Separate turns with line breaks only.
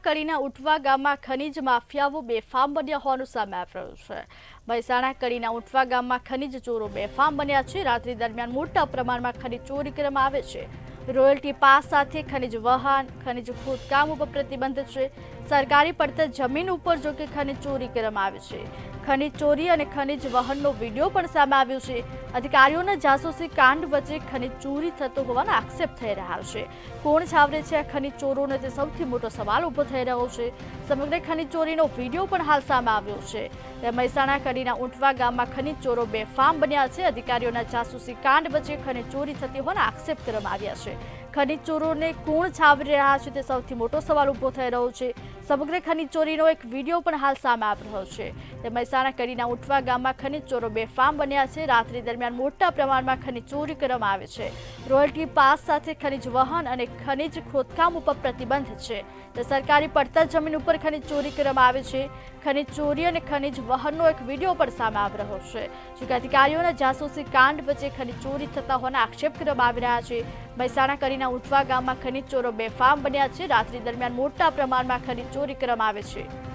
કડીના ઉઠવા ગામમાં ખનીજ માફિયાઓ બેફામ બન્યા હોવાનું સામે આવી રહ્યું છે। મહેસાણા કડીના ઉઠવા ગામમાં ખનીજ ચોરો બેફામ બન્યા છે। રાત્રિ દરમિયાન મોટા પ્રમાણમાં ખનીજ ચોરી કરવામાં આવે છે। રોયલ્ટી પાસ સાથે ખનીજ વહન, ખનીજ ખોદકામ ઉપર પ્રતિબંધ છે। સરકારી પડતર જમીન ઉપર જો કે ખનીજ ચોરી કરવામાં આવે છે। ખનીજ ચોરી અને ખનીજ વહનનો વિડીયો પણ સામે આવ્યો છે। અધિકારીઓના જાસૂસી કાંડ વચ્ચે ખનીજ ચોરી થતો હોવાનો આક્ષેપ થઈ રહ્યો છે। કોણ છાવરે છે આ ખનીજ ચોરોને તે સૌથી મોટો સવાલ ઉભો થઈ રહ્યો છે। સમગ્ર ખનીજ ચોરીનો વિડીયો પણ હાલ સામે આવ્યો છે। મહેસાણા કડીના ઉંટવા ગામમાં ખનીજ ચોરો બેફામ બન્યા છે। અધિકારીઓના જાસૂસી કાંડ વચ્ચે ખનીજ ચોરી થતી હોવાના આક્ષેપ કરવામાં આવ્યા છે। ખનીજ ચોરોને કોણ છાવરી રહ્યા છે તે સૌથી મોટો સવાલ ઉભો થઈ રહ્યો છે। સમગ્ર ખનીજ ચોરીનો એક વિડીયો પણ હાલ સામે આવી રહ્યો છે। મહેસાણા કડીના ઉંટવા ગામમાં ખનીજ ચોરો બેફામ બન્યા છે। રાત્રિ દરમિયાન મોટા પ્રમાણમાં ખનીજ ચોરી કરવામાં આવે છે। રોયલ્ટી પાસ સાથે ખનીજ વહન અને ખનીજ ખોદકામ ઉપર પ્રતિબંધ છે। સરકારી પડતર જમીન ઉપર ખનીજ ચોરી કરવામાં આવે છે। ખનીજ ચોરી અને ખનીજ વહનનો એક વિડીયો પણ સામે આવી રહ્યો છે। જોકે અધિકારીઓના જાસૂસી કાંડ વચ્ચે ખનીજ ચોરી થતા હોવાના આક્ષેપ કરવામાં આવી રહ્યા છે। મહેસાણા કડીના ઉંટવા ગામમાં ખનીજ ચોરો બેફામ બન્યા છે। રાત્રિ દરમિયાન મોટા પ્રમાણમાં ખનીજ ચોરી કરવામાં આવે છે।